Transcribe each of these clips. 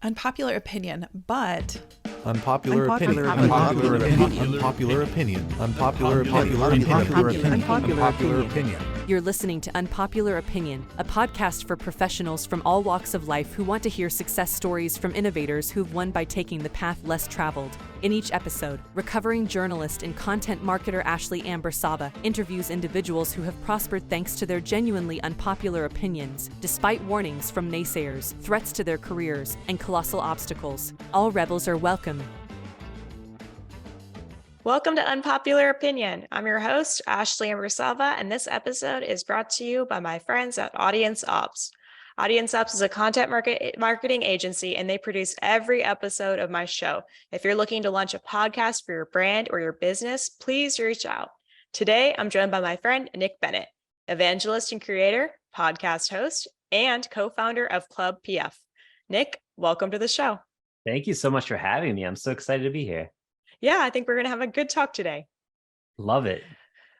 Unpopular opinion, but Unpopular opinion. You're listening to Unpopular Opinion, a podcast for professionals from all walks of life who want to hear success stories from innovators who've won by taking the path less traveled. In each episode, recovering journalist and content marketer Ashley Amber Saba interviews individuals who have prospered thanks to their genuinely unpopular opinions, despite warnings from naysayers, threats to their careers, and colossal obstacles. All rebels are welcome. Welcome to Unpopular Opinion. I'm your host, Ashley Amber Saba, and this episode is brought to you by my friends at Audience Ops. Audience Ops is a content marketing agency, and they produce every episode of my show. If you're looking to launch a podcast for your brand or your business, please reach out. Today, I'm joined by my friend, Nick Bennett, evangelist and creator, podcast host, and co-founder of ClubPF. Nick, welcome to the show. Thank you so much for having me. I'm so excited to be here. Yeah, I think we're going to have a good talk today. Love it.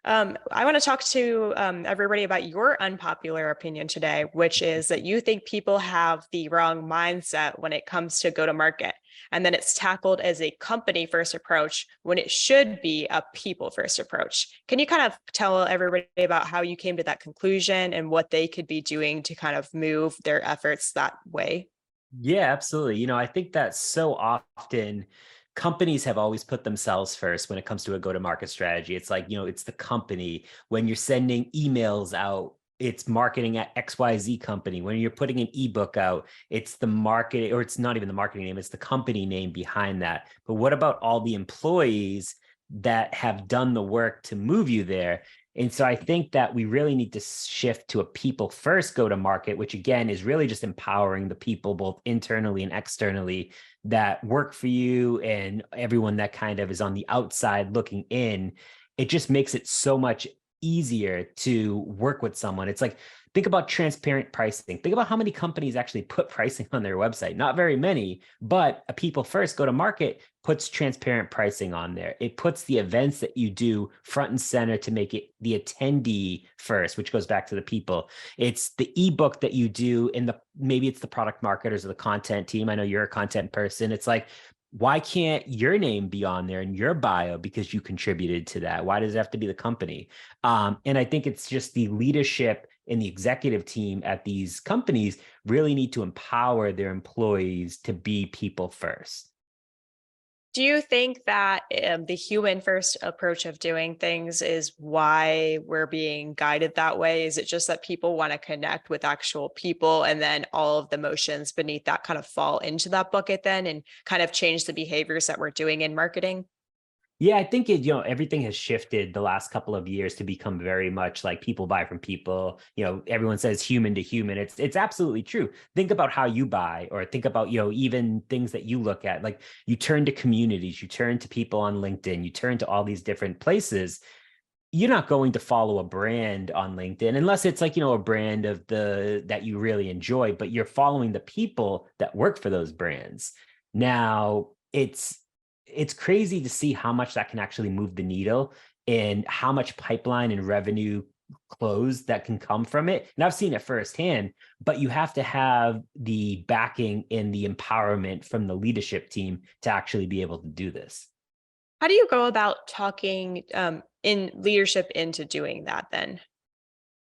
I want to talk to everybody about your unpopular opinion today, which is that you think people have the wrong mindset when it comes to go-to-market, and then it's tackled as a company-first approach when it should be a people-first approach. Can you kind of tell everybody about how you came to that conclusion and what they could be doing to kind of move their efforts that way? Yeah, absolutely. I think that so often companies have always put themselves first when it comes to a go-to-market strategy. It's like, it's the company. When you're sending emails out, it's marketing at XYZ company. When you're putting an ebook out, it's the market, or it's not even the marketing name, it's the company name behind that. But what about all the employees that have done the work to move you there? And so I think that we really need to shift to a people first go-to-market, which again is really just empowering the people both internally and externally that work for you and everyone that kind of is on the outside looking in. It just makes it so much easier to work with someone. It's like, think about transparent pricing. Think about how many companies actually put pricing on their website. Not very many, but a people first go to market puts transparent pricing on there. It puts the events that you do front and center to make it the attendee first, which goes back to the people. It's the ebook that you do in maybe it's the product marketers or the content team. I know you're a content person. It's like, why can't your name be on there in your bio because you contributed to that? Why does it have to be the company? And I think it's just the leadership and the executive team at these companies really need to empower their employees to be people first. Do you think that the human first approach of doing things is why we're being guided that way? Is it just that people want to connect with actual people and then all of the motions beneath that kind of fall into that bucket then and kind of change the behaviors that we're doing in marketing? Yeah, I think everything has shifted the last couple of years to become very much like people buy from people. Everyone says human to human. It's absolutely true. Think about how you buy, or think about, even things that you look at. Like you turn to communities, you turn to people on LinkedIn, you turn to all these different places. You're not going to follow a brand on LinkedIn unless it's like, a brand of that you really enjoy, but you're following the people that work for those brands. Now, it's crazy to see how much that can actually move the needle and how much pipeline and revenue close that can come from it. And I've seen it firsthand, but you have to have the backing and the empowerment from the leadership team to actually be able to do this. How do you go about talking in leadership into doing that then?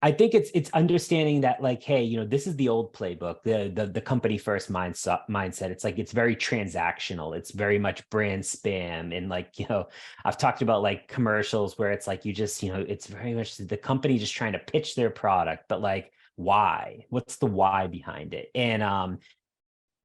I think it's understanding that, like, hey, this is the old playbook, the company first mindset. It's like, it's very transactional. It's very much brand spam. And like, I've talked about like commercials where it's like, you just, it's very much the company just trying to pitch their product, but like, why? What's the why behind it? And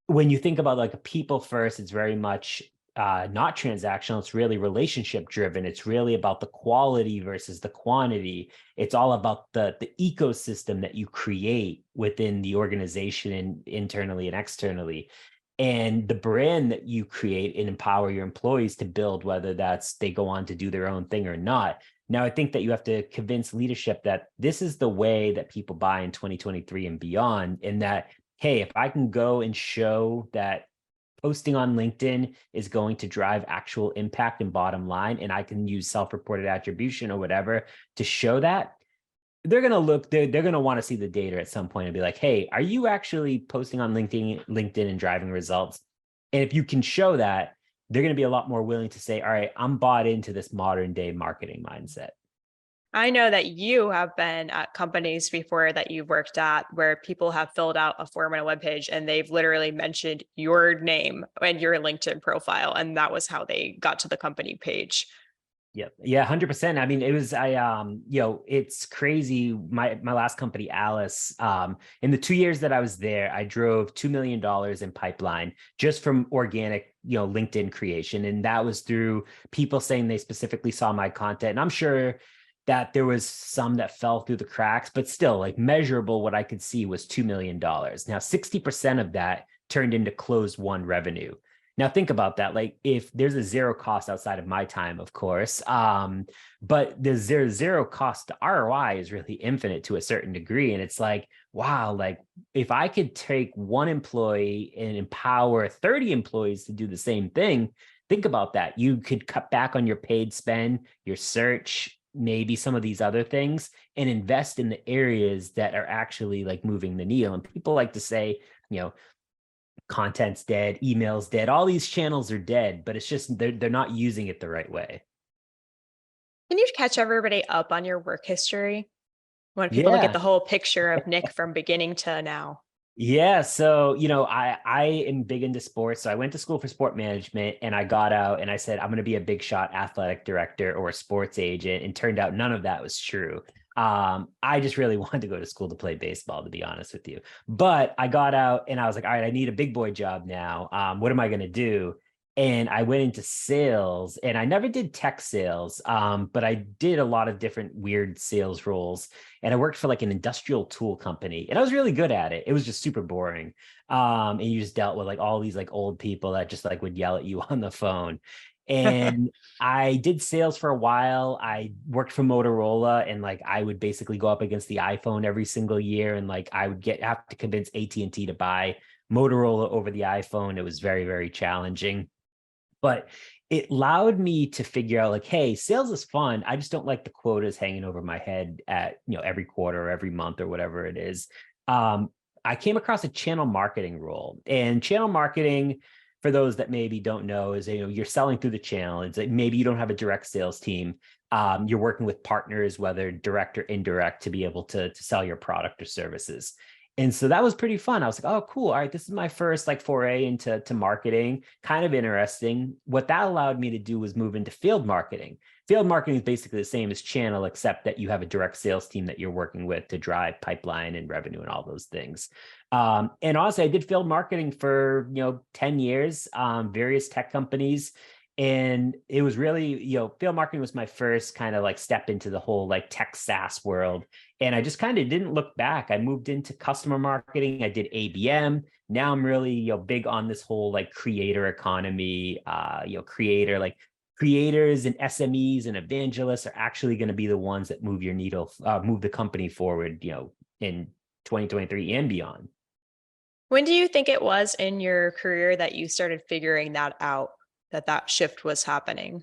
when you think about like a people first, it's very much not transactional. It's really relationship driven. It's really about the quality versus the quantity. It's all about the ecosystem that you create within the organization and internally and externally, and the brand that you create and empower your employees to build, whether that's they go on to do their own thing or not. Now, I think that you have to convince leadership that this is the way that people buy in 2023 and beyond, and that, hey, if I can go and show that posting on LinkedIn is going to drive actual impact and bottom line, and I can use self-reported attribution or whatever to show that, they're going to look, they're going to want to see the data at some point and be like, hey, are you actually posting on LinkedIn and driving results? And if you can show that, they're going to be a lot more willing to say, all right, I'm bought into this modern day marketing mindset. I know that you have been at companies before that you've worked at where people have filled out a form on a webpage and they've literally mentioned your name and your LinkedIn profile. And that was how they got to the company page. Yeah. Yeah. 100%. I mean, it's crazy. My last company, Alice, in the 2 years that I was there, I drove $2 million in pipeline just from organic, LinkedIn creation. And that was through people saying they specifically saw my content. And I'm sure that there was some that fell through the cracks, but still like measurable, what I could see was $2 million. Now, 60% of that turned into closed won revenue. Now think about that. Like if there's a zero cost outside of my time, of course, but there's zero cost. The ROI is really infinite to a certain degree. And it's like, wow, like if I could take one employee and empower 30 employees to do the same thing, think about that. You could cut back on your paid spend, your search, maybe some of these other things, and invest in the areas that are actually like moving the needle. And people like to say, content's dead, email's dead, all these channels are dead, but it's just they're not using it the right way. Can you catch everybody up on your work history? I want people to get Yeah. the whole picture of Nick from beginning to now. Yeah. So, I am big into sports. So I went to school for sport management and I got out and I said, I'm going to be a big shot athletic director or a sports agent. And turned out none of that was true. I just really wanted to go to school to play baseball, to be honest with you. But I got out and I was like, all right, I need a big boy job now. What am I going to do? And I went into sales, and I never did tech sales, but I did a lot of different weird sales roles. And I worked for like an industrial tool company, and I was really good at it. It was just super boring. And you just dealt with like all these like old people that just like would yell at you on the phone. And I did sales for a while. I worked for Motorola, and like I would basically go up against the iPhone every single year, and like I would have to convince AT&T to buy Motorola over the iPhone. It was very, very challenging. But it allowed me to figure out like, hey, sales is fun. I just don't like the quotas hanging over my head at, every quarter or every month or whatever it is. I came across a channel marketing role, and channel marketing, for those that maybe don't know, is, you're selling through the channel. It's like maybe you don't have a direct sales team. You're working with partners, whether direct or indirect, to be able to sell your product or services. And so that was pretty fun. I was like, oh, cool. All right, this is my first like foray into marketing. Kind of interesting. What that allowed me to do was move into field marketing. Field marketing is basically the same as channel, except that you have a direct sales team that you're working with to drive pipeline and revenue and all those things. And honestly, I did field marketing for 10 years, various tech companies. And it was really, field marketing was my first kind of like step into the whole like tech SaaS world. And I just kind of didn't look back. I moved into customer marketing. I did ABM. Now I'm really, big on this whole like creator economy, creators and SMEs and evangelists are actually going to be the ones that move your needle, move the company forward, in 2023 and beyond. When do you think it was in your career that you started figuring that out, that shift was happening?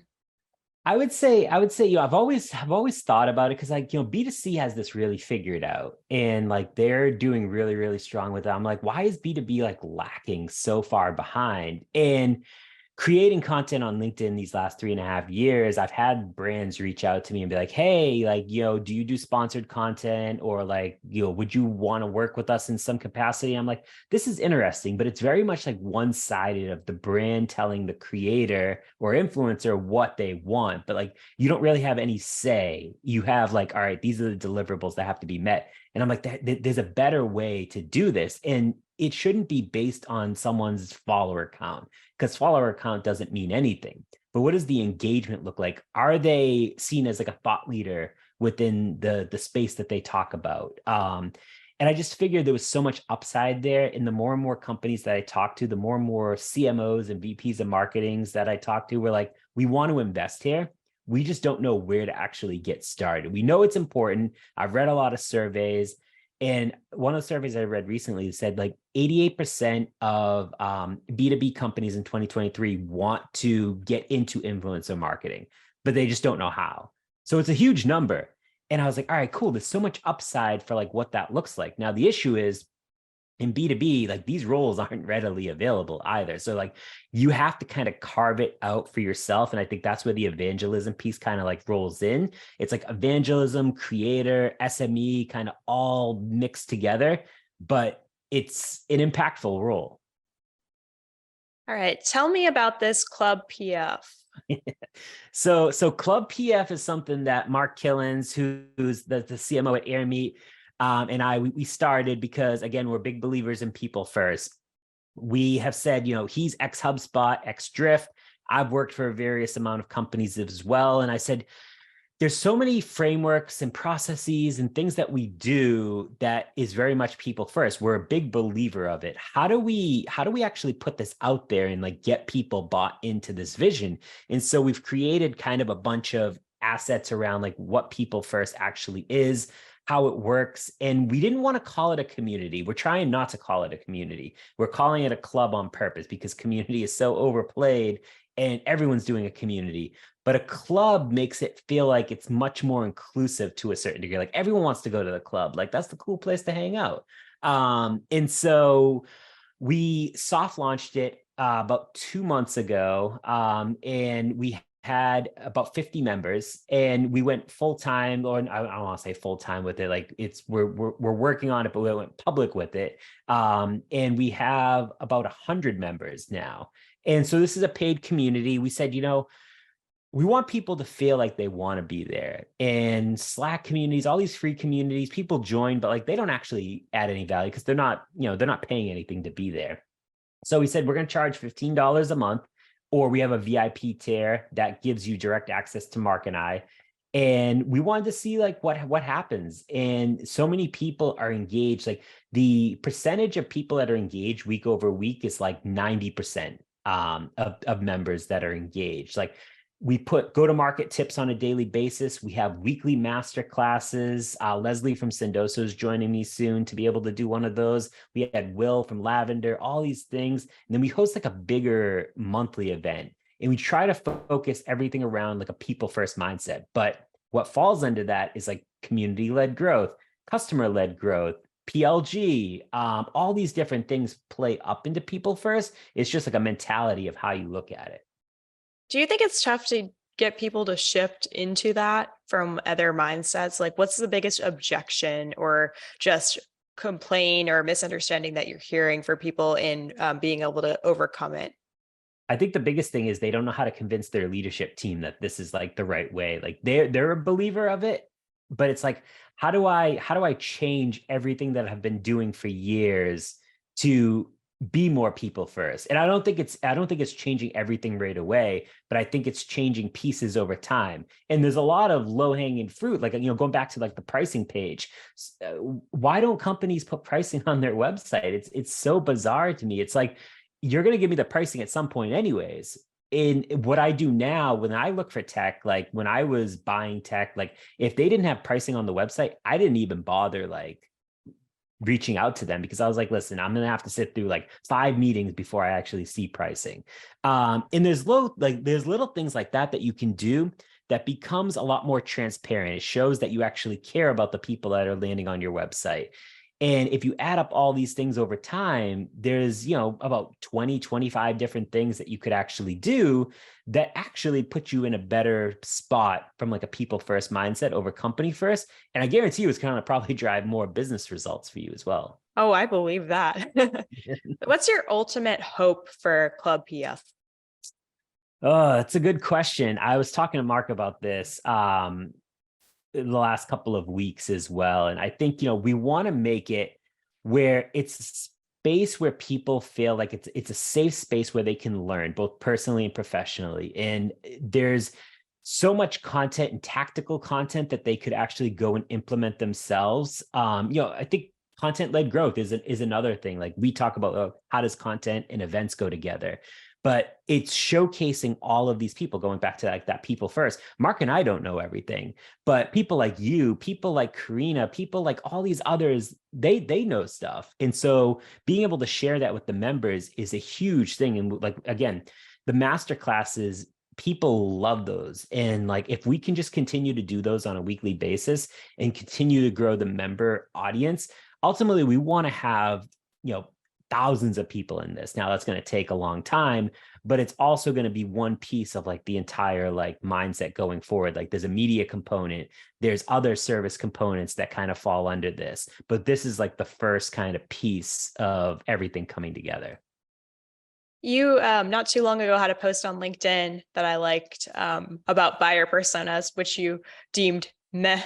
I would say, I've always thought about it because like, B2C has this really figured out, and like they're doing really, really strong with it. I'm like, why is B2B like lacking so far behind? And creating content on LinkedIn these last 3.5 years, I've had brands reach out to me and be like, hey, like, do you do sponsored content, or like, would you want to work with us in some capacity? I'm like, this is interesting, but it's very much like one-sided of the brand telling the creator or influencer what they want, but like, you don't really have any say. You have like, all right, these are the deliverables that have to be met. And I'm like, there's a better way to do this. And it shouldn't be based on someone's follower count, because follower count doesn't mean anything. But what does the engagement look like? Are they seen as like a thought leader within the space that they talk about? And I just figured there was so much upside there. And the more and more companies that I talk to, the more and more CMOs and VPs of marketings that I talk to, we're like, we want to invest here. We just don't know where to actually get started. We know it's important. I've read a lot of surveys. And one of the surveys I read recently said like 88% of B2B companies in 2023 want to get into influencer marketing, but they just don't know how. So it's a huge number. And I was like, all right, cool. There's so much upside for like what that looks like. Now, the issue is in B2B, like these roles aren't readily available either. So like you have to kind of carve it out for yourself. And I think that's where the evangelism piece kind of like rolls in. It's like evangelism, creator, SME, kind of all mixed together, but it's an impactful role. All right. Tell me about this ClubPF. So ClubPF is something that Mark Killens, who's the CMO at AirMeet, and we started because, again, we're big believers in people first. We have said, he's ex HubSpot, ex Drift. I've worked for a various amount of companies as well. And I said, there's so many frameworks and processes and things that we do that is very much people first. We're a big believer of it. How do we actually put this out there and like get people bought into this vision? And so we've created kind of a bunch of assets around like what people first actually is, how it works. And we didn't want to call it a community. We're trying not to call it a community. We're calling it a club on purpose because community is so overplayed and everyone's doing a community. But a club makes it feel like it's much more inclusive to a certain degree. Like everyone wants to go to the club. Like that's the cool place to hang out. And so we soft launched it about 2 months ago. And we had about 50 members and we went full-time, or I don't want to say full-time with it. Like we're working on it, but we went public with it. And we have about 100 members now. And so this is a paid community. We said, we want people to feel like they want to be there. And Slack communities, all these free communities, people join, but like they don't actually add any value because they're not paying anything to be there. So we said, we're going to charge $15 a month, or we have a VIP tier that gives you direct access to Mark and I. And we wanted to see like what happens. And so many people are engaged. Like the percentage of people that are engaged week over week is like 90% of members that are engaged. Like we put go-to-market tips on a daily basis. We have weekly master classes. Leslie from Sendoso is joining me soon to be able to do one of those. We had Will from Lavender, all these things. And then we host like a bigger monthly event. And we try to focus everything around like a people-first mindset. But what falls under that is like community-led growth, customer-led growth, PLG, all these different things play up into people first. It's just like a mentality of how you look at it. Do you think it's tough to get people to shift into that from other mindsets? Like, what's the biggest objection or just complaint or misunderstanding that you're hearing for people in being able to overcome it? I think the biggest thing is they don't know how to convince their leadership team that this is like the right way. Like they're a believer of it, but it's like, how do I change everything that I've been doing for years to be more people first? And I don't think it's changing everything right away, but I think it's changing pieces over time. And there's a lot of low-hanging fruit, like, going back to like the pricing page. Why don't companies put pricing on their website? It's so bizarre to me. It's like, you're going to give me the pricing at some point anyways. In what I do now, when I look for tech, like when I was buying tech, like if they didn't have pricing on the website, I didn't even bother like reaching out to them because I was like, listen, I'm going to have to sit through like 5 meetings before I actually see pricing. And there's little things like that you can do that becomes a lot more transparent. It shows that you actually care about the people that are landing on your website. And if you add up all these things over time, there's, about 20, 25 different things that you could actually do that actually put you in a better spot from like a people first mindset over company first. And I guarantee you it's going to probably drive more business results for you as well. Oh, I believe that. What's your ultimate hope for ClubPF? Oh, that's a good question. I was talking to Mark about this in the last couple of weeks as well. And I think, we want to make it where it's a space where people feel like it's a safe space where they can learn both personally and professionally. And there's so much content and tactical content that they could actually go and implement themselves. I think content-led growth is another thing. Like we talk about how does content and events go together? But it's showcasing all of these people, going back to like that people first. Mark and I don't know everything, but people like you, people like Karina, people like all these others, they know stuff. And so being able to share that with the members is a huge thing. And like, again, the master classes people love those. And like, if we can just continue to do those on a weekly basis and continue to grow the member audience, ultimately we want to have, thousands of people in this. Now that's going to take a long time, but it's also going to be one piece of like the entire like mindset going forward. Like there's a media component, there's other service components that kind of fall under this, but this is like the first kind of piece of everything coming together. You not too long ago had a post on LinkedIn that I liked about buyer personas, which you deemed meh,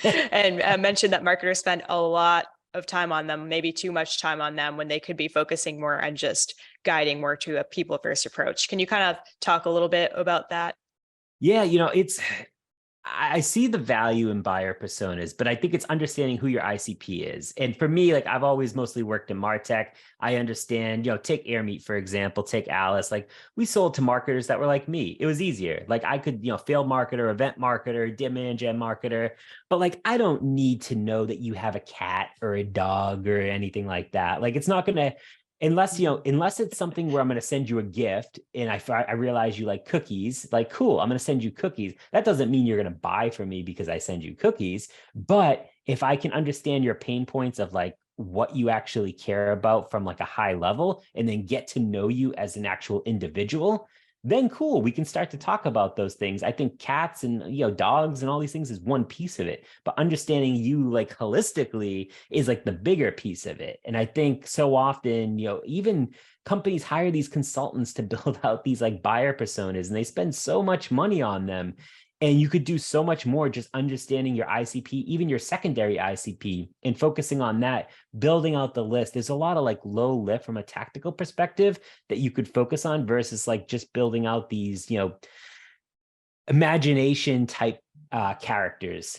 and mentioned that marketers spend a lot of time on them, maybe too much time on them, when they could be focusing more on just guiding more to a people first approach. Can you kind of talk a little bit about that? Yeah, I see the value in buyer personas, but I think it's understanding who your ICP is. And for me, like I've always mostly worked in MarTech. I understand, take AirMeet, for example, take Alice. Like we sold to marketers that were like me. It was easier. Like I could, field marketer, event marketer, demand gen marketer, but like I don't need to know that you have a cat or a dog or anything like that. Like it's not going to, unless it's something where I'm going to send you a gift and I realize you like cookies, like, cool, I'm going to send you cookies. That doesn't mean you're going to buy from me because I send you cookies. But if I can understand your pain points of like what you actually care about from like a high level and then get to know you as an actual individual, then cool, we can start to talk about those things. I think cats and dogs and all these things is one piece of it, but understanding you like holistically is like the bigger piece of it. And I think so often, even companies hire these consultants to build out these like buyer personas, and they spend so much money on them. And you could do so much more just understanding your ICP, even your secondary ICP, and focusing on that, building out the list. There's a lot of like low lift from a tactical perspective that you could focus on versus like just building out these, imagination type characters.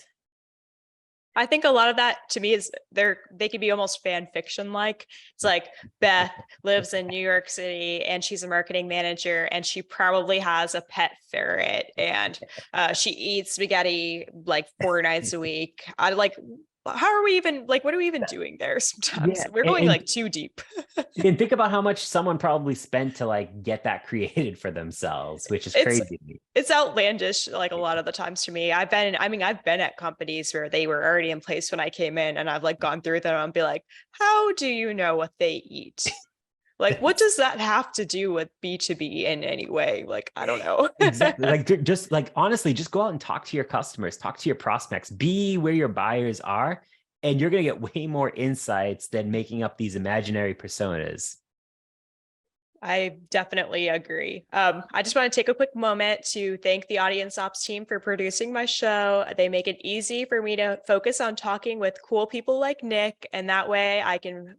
I think a lot of that to me is they could be almost fan fiction like. It's like Beth lives in New York City and she's a marketing manager and she probably has a pet ferret and she eats spaghetti like 4 nights a week. I like, how are we even like, what are we even doing there sometimes? Yeah. We're going like too deep. And think about how much someone probably spent to like get that created for themselves, which is crazy. It's outlandish like a lot of the times to me. I've been at companies where they were already in place when I came in and I've like gone through them and be like, how do you know what they eat? Like, what does that have to do with B2B in any way? Like, I don't know. Exactly. Like, just like, honestly, just go out and talk to your customers, talk to your prospects, be where your buyers are, and you're going to get way more insights than making up these imaginary personas. I definitely agree. I just want to take a quick moment to thank the Audience Ops team for producing my show. They make it easy for me to focus on talking with cool people like Nick, and that way I can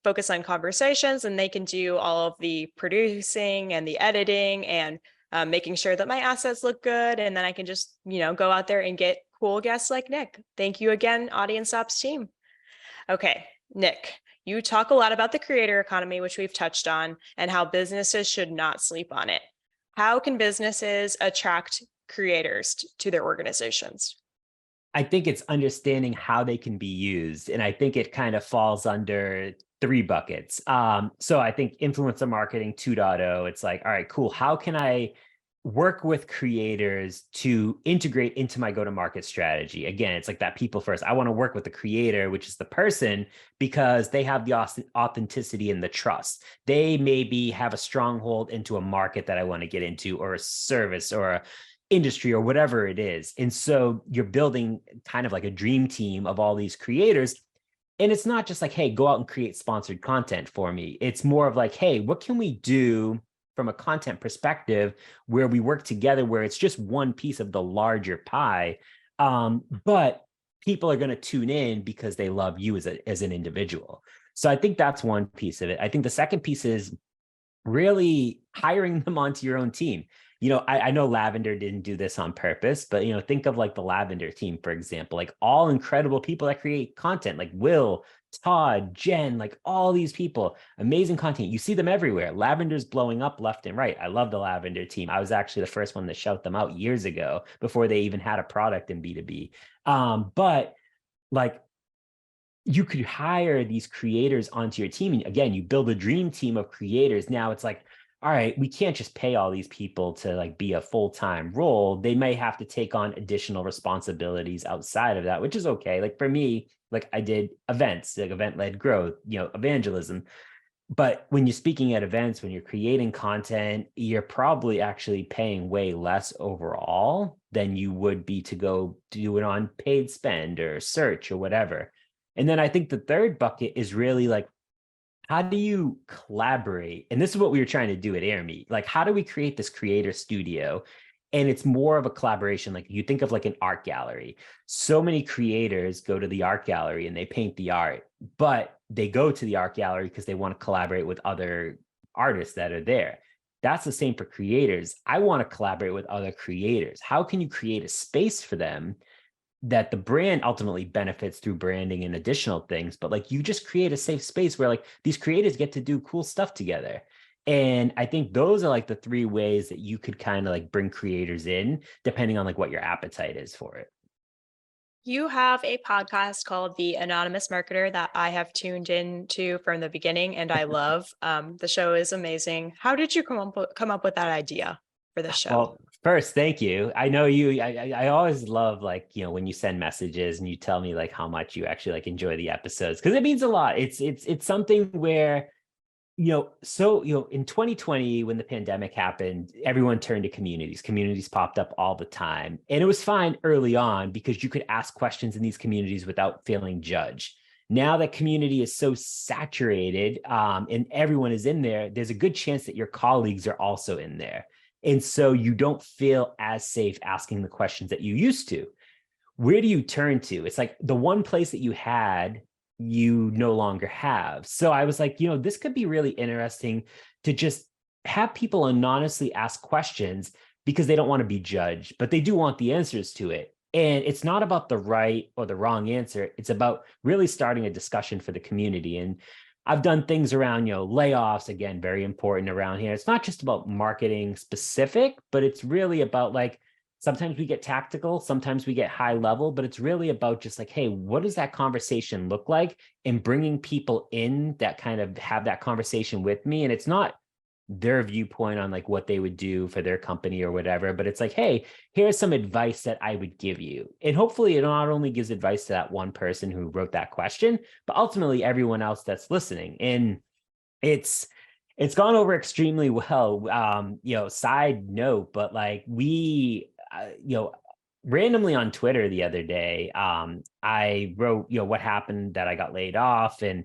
focus on conversations and they can do all of the producing and the editing and making sure that my assets look good. And then I can just, go out there and get cool guests like Nick. Thank you again, Audience Ops team. Okay, Nick, you talk a lot about the creator economy, which we've touched on, and how businesses should not sleep on it. How can businesses attract creators to their organizations? I think it's understanding how they can be used. And I think it kind of falls under 3 buckets. So I think influencer marketing 2.0, it's like, all right, cool. How can I work with creators to integrate into my go-to-market strategy? Again, it's like that people first. I want to work with the creator, which is the person, because they have the authenticity and the trust. They maybe have a stronghold into a market that I want to get into, or a service or a industry or whatever it is. And so you're building kind of like a dream team of all these creators. And it's not just like, hey, go out and create sponsored content for me. It's more of like, hey, what can we do from a content perspective where we work together, where it's just one piece of the larger pie, but people are going to tune in because they love you as an individual. So I think that's one piece of it. I think the second piece is really hiring them onto your own team. I know Lavender didn't do this on purpose, but, think of like the Lavender team, for example, like all incredible people that create content, like Will, Todd, Jen, like all these people, amazing content. You see them everywhere. Lavender's blowing up left and right. I love the Lavender team. I was actually the first one to shout them out years ago before they even had a product in B2B. But like, you could hire these creators onto your team. And again, you build a dream team of creators. Now it's like, all right, we can't just pay all these people to like be a full-time role. They may have to take on additional responsibilities outside of that, which is okay. Like for me, like I did events, like event-led growth, evangelism. But when you're speaking at events, when you're creating content, you're probably actually paying way less overall than you would be to go do it on paid spend or search or whatever. And then I think the third bucket is really like, how do you collaborate? And this is what we were trying to do at AirMeet. Like, how do we create this creator studio? And it's more of a collaboration. Like you think of like an art gallery. So many creators go to the art gallery and they paint the art, but they go to the art gallery because they want to collaborate with other artists that are there. That's the same for creators. I want to collaborate with other creators. How can you create a space for them that the brand ultimately benefits through branding and additional things, but like you just create a safe space where like these creators get to do cool stuff together. And I think those are like the three ways that you could kind of like bring creators in, depending on like what your appetite is for it. You have a podcast called The Anonymous Marketer that I have tuned into from the beginning, and I love. The show is amazing. How did you come up with that idea for the show? Well, first, thank you. I know you. I always love like when you send messages and you tell me like how much you actually like enjoy the episodes because it means a lot. It's something where in 2020, when the pandemic happened, everyone turned to communities. Communities popped up all the time. And it was fine early on because you could ask questions in these communities without feeling judged. Now that community is so saturated and everyone is in there, there's a good chance that your colleagues are also in there. And so you don't feel as safe asking the questions that you used to. Where do you turn to? It's like the one place that you had you no longer have. So I was like, this could be really interesting to just have people anonymously ask questions because they don't want to be judged, but they do want the answers to it. And it's not about the right or the wrong answer. It's about really starting a discussion for the community. And I've done things around, layoffs, again, very important around here. It's not just about marketing specific, but it's really about like, sometimes we get tactical, sometimes we get high level, but it's really about just like, hey, what does that conversation look like? And bringing people in that kind of have that conversation with me. And it's not their viewpoint on like what they would do for their company or whatever, but it's like, hey, here's some advice that I would give you. And hopefully it not only gives advice to that one person who wrote that question, but ultimately everyone else that's listening. And it's gone over extremely well. Side note, but like randomly on Twitter the other day, I wrote, what happened that I got laid off. And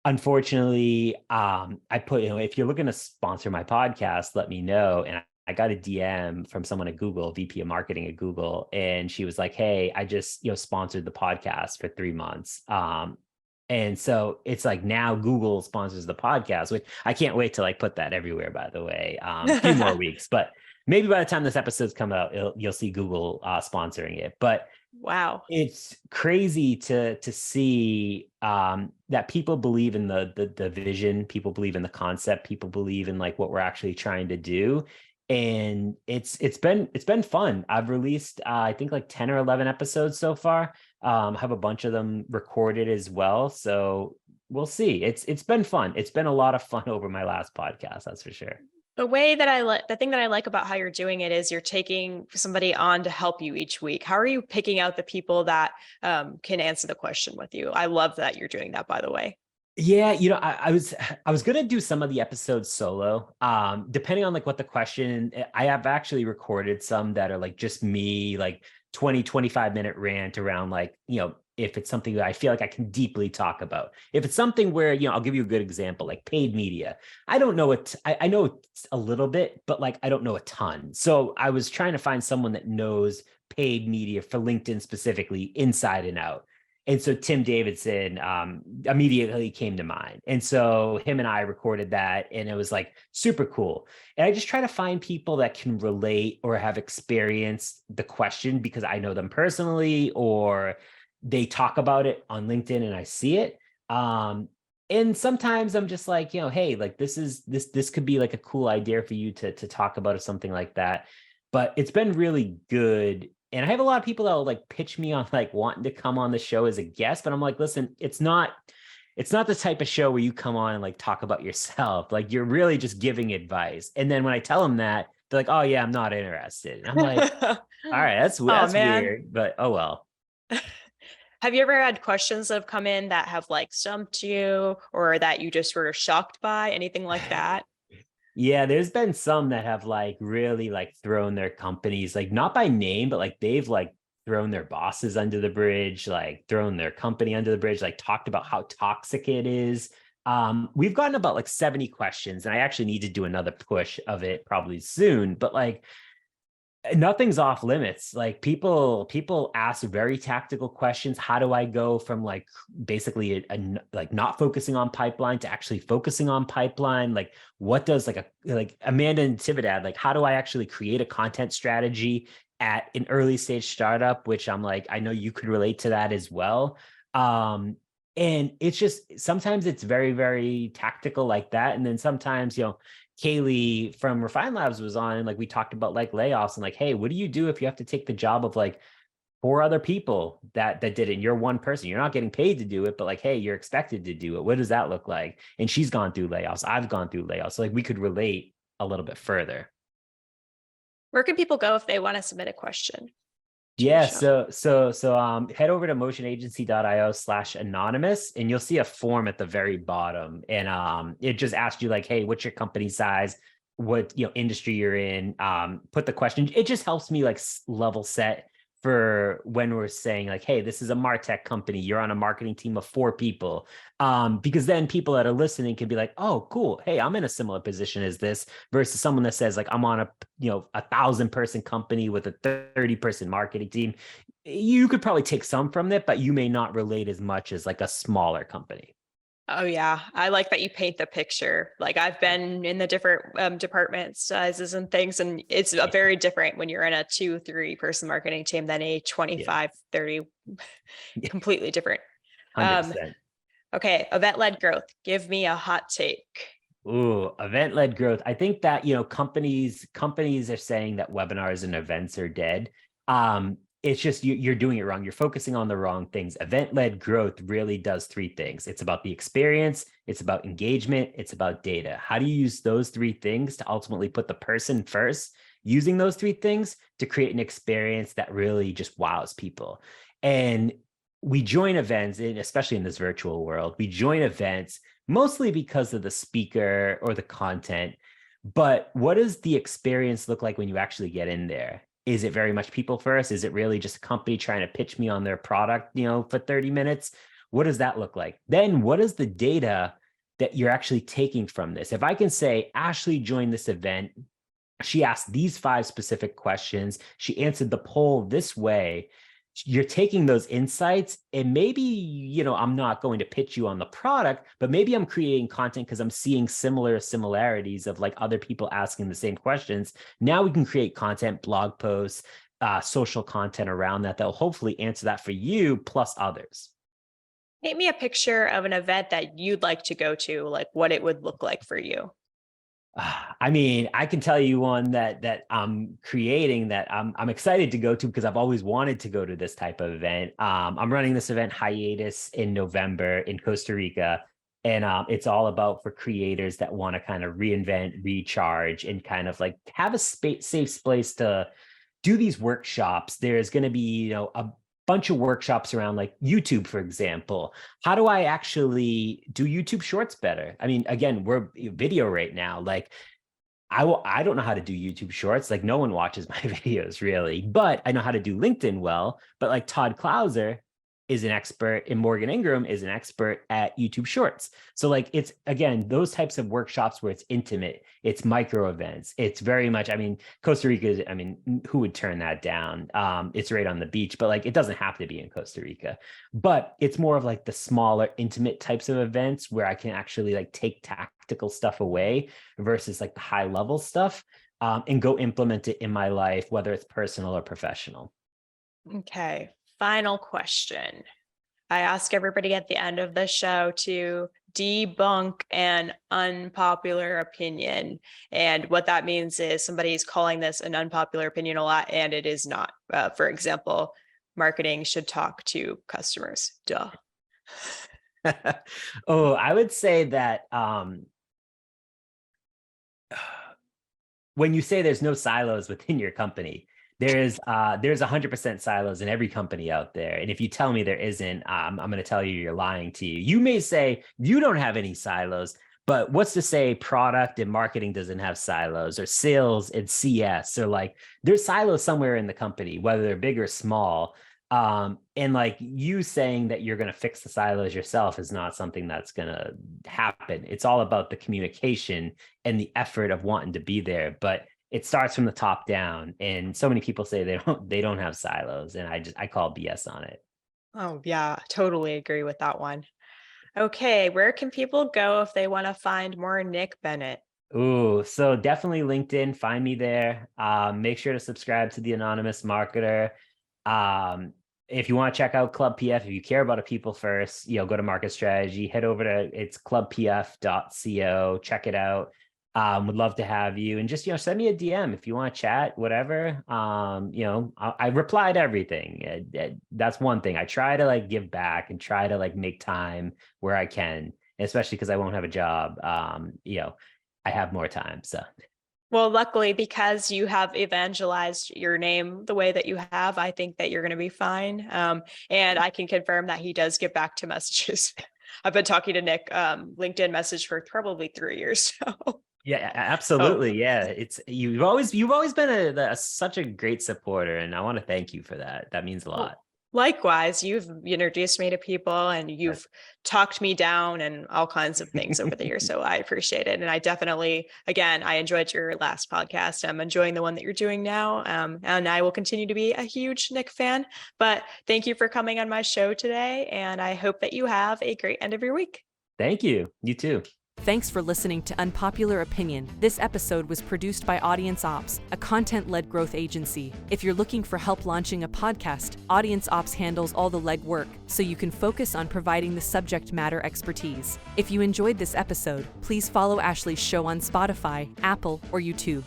unfortunately, I put, if you're looking to sponsor my podcast, let me know. And I got a DM from someone at Google, VP of marketing at Google. And she was like, hey, I just, sponsored the podcast for 3 months. And so it's like now Google sponsors the podcast, which I can't wait to like put that everywhere, by the way, a few more weeks, but maybe by the time this episode's come out, you'll see Google sponsoring it. But wow, it's crazy to see that people believe in the vision, people believe in the concept, people believe in like what we're actually trying to do. And it's been fun. I've released I think like 10 or 11 episodes so far. Have a bunch of them recorded as well. So we'll see. It's been fun. It's been a lot of fun over my last podcast, that's for sure. the thing that I like about how you're doing it is you're taking somebody on to help you each week. How are you picking out the people that can answer the question with you? I love that you're doing that, by the way. Yeah, I was gonna do some of the episodes solo. Depending on like what the question, I have actually recorded some that are like just me, like 20-25 minute rant around like, if it's something that I feel like I can deeply talk about. If it's something where, I'll give you a good example, like paid media. I don't know it. I know a little bit, but like, I don't know a ton. So I was trying to find someone that knows paid media for LinkedIn specifically inside and out. And so Tim Davidson immediately came to mind. And so him and I recorded that and it was like super cool. And I just try to find people that can relate or have experienced the question because I know them personally or they talk about it on LinkedIn and I see it. And sometimes I'm just like, hey, like this could be like a cool idea for you to talk about or something like that. But it's been really good. And I have a lot of people that will like pitch me on like wanting to come on the show as a guest, but I'm like, listen, it's not it's not the type of show where you come on and like talk about yourself. Like you're really just giving advice. And then when I tell them that, they're like, oh yeah, I'm not interested. And I'm like, all right, Oh that's man. weird, but oh well. Have you ever had questions that have come in that have like stumped you or that you just were shocked by? Anything like that? Yeah, there's been some that have like really like thrown their companies, like not by name, but like they've like thrown their bosses under the bridge, like thrown their company under the bridge, like talked about how toxic it is. We've gotten about like 70 questions, and I actually need to do another push of it probably soon, but like nothing's off limits. Like people ask very tactical questions. How do I go from like basically like not focusing on pipeline to actually focusing on pipeline? Like what does like Amanda and Tividad, like how do I actually create a content strategy at an early stage startup, which I'm like, I know you could relate to that as well. And it's just sometimes it's very, very tactical like that. And then sometimes, Kaylee from Refine Labs was on, and like we talked about like layoffs and like, hey, what do you do if you have to take the job of like 4 other people that did it and you're one person? You're not getting paid to do it, but like, hey, you're expected to do it. What does that look like? And she's gone through layoffs. I've gone through layoffs. So like we could relate a little bit further. Where can people go if they want to submit a question? Yeah, so head over to motionagency.io/anonymous, and you'll see a form at the very bottom, and it just asks you like, hey, what's your company size, what industry you're in. Put the question. It just helps me like level set for when we're saying like, hey, this is a MarTech company, you're on a marketing team of 4 people, because then people that are listening can be like, oh cool, hey, I'm in a similar position as this, versus someone that says like, I'm on a 1,000-person company with a 30-person marketing team. You could probably take some from it, but you may not relate as much as like a smaller company. Oh yeah, I like that you paint the picture. Like I've been in the different department sizes and things, and it's very different when you're in a 2-3 person marketing team than a 25, 30, completely different. 100%. Okay, event-led growth. Give me a hot take. Ooh, event-led growth. I think that, companies are saying that webinars and events are dead. It's just you're doing it wrong. You're focusing on the wrong things. Event-led growth really does 3 things. It's about the experience, it's about engagement, it's about data. How do you use those 3 things to ultimately put the person first, using those 3 things to create an experience that really just wows people? And we join events, and especially in this virtual world, we join events mostly because of the speaker or the content. But what does the experience look like when you actually get in there? Is it very much people first? Is it really just a company trying to pitch me on their product, for 30 minutes? What does that look like? Then what is the data that you're actually taking from this? If I can say, Ashley joined this event, she asked these 5 specific questions, she answered the poll this way, you're taking those insights, and maybe, I'm not going to pitch you on the product, but maybe I'm creating content because I'm seeing similarities of like other people asking the same questions. Now we can create content, blog posts, social content around that'll hopefully answer that for you plus others. Paint me a picture of an event that you'd like to go to, like what it would look like for you. I mean, I can tell you one that I'm creating that I'm excited to go to because I've always wanted to go to this type of event. I'm running this event Hiatus in November in Costa Rica, and it's all about for creators that want to kind of reinvent, recharge, and kind of like have a safe space to do these workshops. There's going to be, a bunch of workshops around like YouTube, for example. How do I actually do YouTube shorts better? I mean, again, we're video right now. Like I don't know how to do YouTube shorts. Like no one watches my videos really, but I know how to do LinkedIn well. But like Todd Clouser is an expert and Morgan Ingram is an expert at YouTube shorts. So like, it's again, those types of workshops where it's intimate, it's micro events. It's very much, I mean, Costa Rica, I mean, who would turn that down? It's right on the beach, but like, it doesn't have to be in Costa Rica, but it's more of like the smaller intimate types of events where I can actually like take tactical stuff away versus like the high level stuff, and go implement it in my life, whether it's personal or professional. Okay. Final question. I ask everybody at the end of the show to debunk an unpopular opinion. And what that means is somebody's calling this an unpopular opinion a lot, and it is not. For example, marketing should talk to customers. Duh. Oh, I would say that when you say there's no silos within your company, there's 100% silos in every company out there. And if you tell me there isn't, I'm going to tell you you're lying to you. You may say you don't have any silos, but what's to say product and marketing doesn't have silos, or sales and CS, or like there's silos somewhere in the company, whether they're big or small. And like you saying that you're going to fix the silos yourself is not something that's going to happen. It's all about the communication and the effort of wanting to be there. But it starts from the top down. And so many people say they don't have silos. And I call BS on it. Oh, yeah, totally agree with that one. Okay, where can people go if they want to find more Nick Bennett? Ooh, so definitely LinkedIn, find me there. Make sure to subscribe to the Anonymous Marketer. If you want to check out ClubPF, if you care about a people first, go to Market Strategy, head over to it's clubpf.co, check it out. Would love to have you, and just send me a DM if you want to chat, whatever. I reply to everything. That's one thing. I try to like give back and try to like make time where I can, especially because I won't have a job. I have more time, so. Well, luckily, because you have evangelized your name the way that you have, I think that you're going to be fine. And I can confirm that he does get back to messages. I've been talking to Nick LinkedIn message for probably 3 years now. Yeah, absolutely. Yeah, it's you've always been such a great supporter, and I want to thank you for that. That means a lot. Likewise, you've introduced me to people and you've talked me down and all kinds of things over the years. So I appreciate it. And I definitely, again, I enjoyed your last podcast. I'm enjoying the one that you're doing now. And I will continue to be a huge Nick fan. But thank you for coming on my show today. And I hope that you have a great end of your week. Thank you. You too. Thanks for listening to Unpopular Opinion. This episode was produced by Audience Ops, a content-led growth agency. If you're looking for help launching a podcast, Audience Ops handles all the legwork, so you can focus on providing the subject matter expertise. If you enjoyed this episode, please follow Ashley's show on Spotify, Apple, or YouTube.